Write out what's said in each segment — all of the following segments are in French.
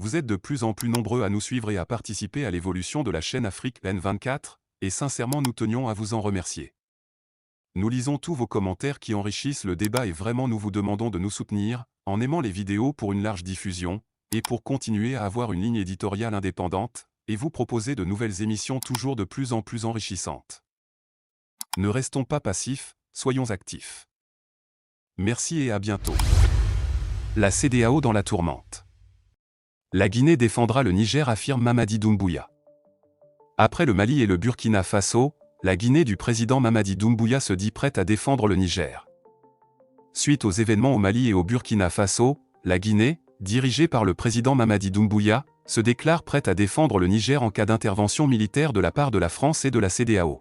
Vous êtes de plus en plus nombreux à nous suivre et à participer à l'évolution de la chaîne Afrique N24, et sincèrement nous tenions à vous en remercier. Nous lisons tous vos commentaires qui enrichissent le débat et vraiment nous vous demandons de nous soutenir, en aimant les vidéos pour une large diffusion, et pour continuer à avoir une ligne éditoriale indépendante, et vous proposer de nouvelles émissions toujours de plus en plus enrichissantes. Ne restons pas passifs, soyons actifs. Merci et à bientôt. La CEDEAO dans la tourmente. La Guinée défendra le Niger, affirme Mamadi Doumbouya. Après le Mali et le Burkina Faso, la Guinée du président Mamadi Doumbouya se dit prête à défendre le Niger. Suite aux événements au Mali et au Burkina Faso, la Guinée, dirigée par le président Mamadi Doumbouya, se déclare prête à défendre le Niger en cas d'intervention militaire de la part de la France et de la CEDEAO.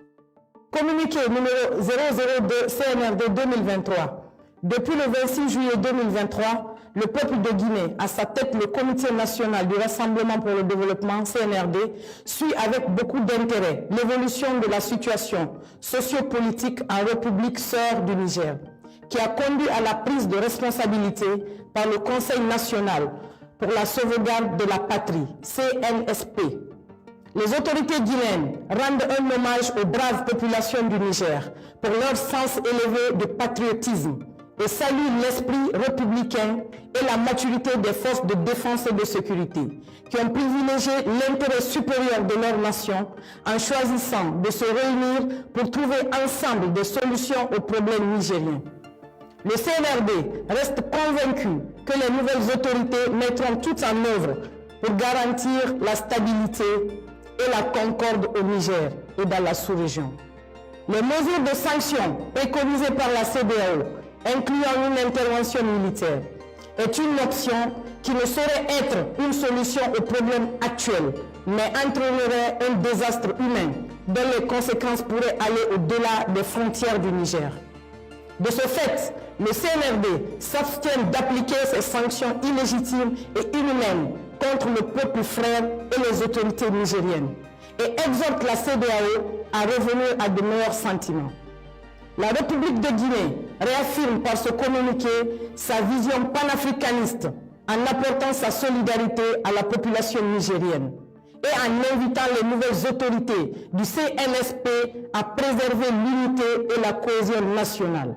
Communiqué numéro 002 CNRD 2023. Depuis le 26 juillet 2023, le peuple de Guinée, à sa tête le Comité national du Rassemblement pour le développement CNRD, suit avec beaucoup d'intérêt l'évolution de la situation sociopolitique en République sœur du Niger, qui a conduit à la prise de responsabilité par le Conseil national pour la sauvegarde de la patrie, CNSP. Les autorités guinéennes rendent un hommage aux braves populations du Niger pour leur sens élevé de patriotisme et saluent l'esprit républicain et la maturité des forces de défense et de sécurité qui ont privilégié l'intérêt supérieur de leur nation en choisissant de se réunir pour trouver ensemble des solutions aux problèmes nigériens. Le CNRD reste convaincu que les nouvelles autorités mettront tout en œuvre pour garantir la stabilité et la concorde au Niger et dans la sous-région. Les mesures de sanctions préconisées par la CEDEAO, incluant une intervention militaire, est une option qui ne saurait être une solution aux problèmes actuels, mais entraînerait un désastre humain dont les conséquences pourraient aller au-delà des frontières du Niger. De ce fait, le CNRD s'abstient d'appliquer ces sanctions illégitimes et inhumaines contre le peuple frère et les autorités nigériennes et exhorte la CEDEAO à revenir à de meilleurs sentiments. La République de Guinée réaffirme par ce communiqué sa vision panafricaniste en apportant sa solidarité à la population nigérienne et en invitant les nouvelles autorités du CNSP à préserver l'unité et la cohésion nationale.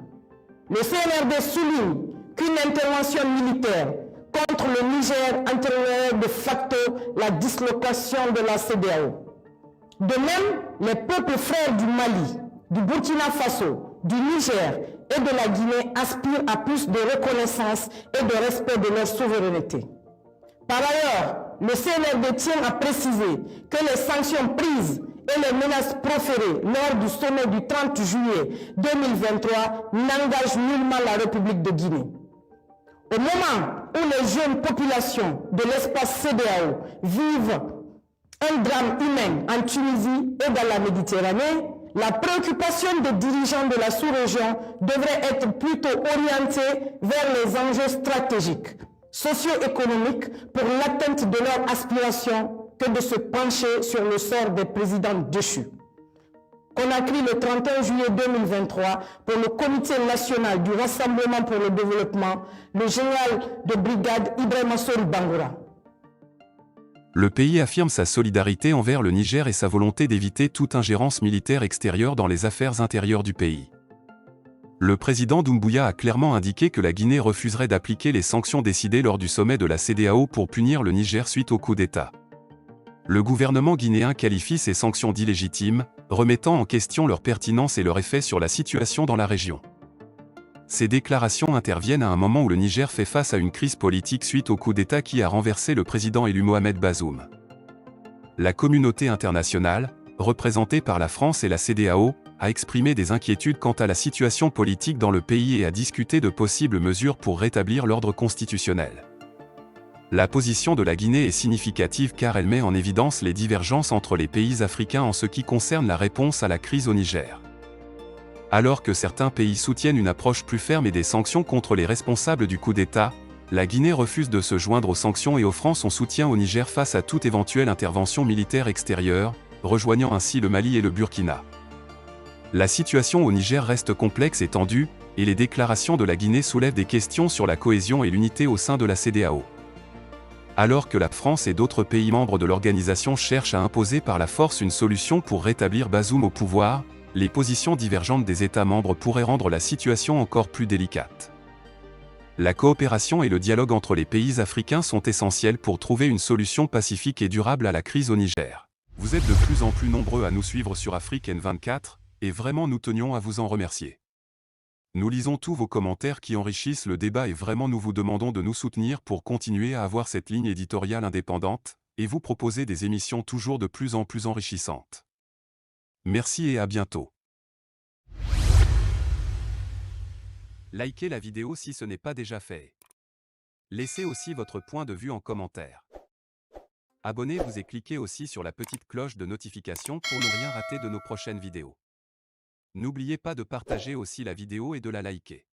Le CNRD souligne qu'une intervention militaire contre le Niger entraînerait de facto la dislocation de la CEDEAO. De même, les peuples frères du Mali, du Burkina Faso, du Niger et de la Guinée aspirent à plus de reconnaissance et de respect de leur souveraineté. Par ailleurs, le CNRD tient à préciser que les sanctions prises et les menaces proférées lors du sommet du 30 juillet 2023 n'engagent nullement la République de Guinée. Au moment où les jeunes populations de l'espace CEDEAO vivent un drame humain en Tunisie et dans la Méditerranée, la préoccupation des dirigeants de la sous-région devrait être plutôt orientée vers les enjeux stratégiques, socio-économiques pour l'atteinte de leurs aspirations que de se pencher sur le sort des présidents déchus. Conakry le 31 juillet 2023 pour le Comité national du Rassemblement pour le développement, le général de brigade Ibrahima Sori Bangoura. Le pays affirme sa solidarité envers le Niger et sa volonté d'éviter toute ingérence militaire extérieure dans les affaires intérieures du pays. Le président Doumbouya a clairement indiqué que la Guinée refuserait d'appliquer les sanctions décidées lors du sommet de la CEDEAO pour punir le Niger suite au coup d'État. Le gouvernement guinéen qualifie ces sanctions d'illégitimes, remettant en question leur pertinence et leur effet sur la situation dans la région. Ces déclarations interviennent à un moment où le Niger fait face à une crise politique suite au coup d'État qui a renversé le président élu Mohamed Bazoum. La communauté internationale, représentée par la France et la CEDEAO, a exprimé des inquiétudes quant à la situation politique dans le pays et a discuté de possibles mesures pour rétablir l'ordre constitutionnel. La position de la Guinée est significative car elle met en évidence les divergences entre les pays africains en ce qui concerne la réponse à la crise au Niger. Alors que certains pays soutiennent une approche plus ferme et des sanctions contre les responsables du coup d'État, la Guinée refuse de se joindre aux sanctions et offrant son soutien au Niger face à toute éventuelle intervention militaire extérieure, rejoignant ainsi le Mali et le Burkina. La situation au Niger reste complexe et tendue, et les déclarations de la Guinée soulèvent des questions sur la cohésion et l'unité au sein de la CEDEAO. Alors que la France et d'autres pays membres de l'organisation cherchent à imposer par la force une solution pour rétablir Bazoum au pouvoir, les positions divergentes des États membres pourraient rendre la situation encore plus délicate. La coopération et le dialogue entre les pays africains sont essentiels pour trouver une solution pacifique et durable à la crise au Niger. Vous êtes de plus en plus nombreux à nous suivre sur Afrique N24, et vraiment nous tenions à vous en remercier. Nous lisons tous vos commentaires qui enrichissent le débat et vraiment nous vous demandons de nous soutenir pour continuer à avoir cette ligne éditoriale indépendante, et vous proposer des émissions toujours de plus en plus enrichissantes. Merci et à bientôt. Likez la vidéo si ce n'est pas déjà fait. Laissez aussi votre point de vue en commentaire. Abonnez-vous et cliquez aussi sur la petite cloche de notification pour ne rien rater de nos prochaines vidéos. N'oubliez pas de partager aussi la vidéo et de la liker.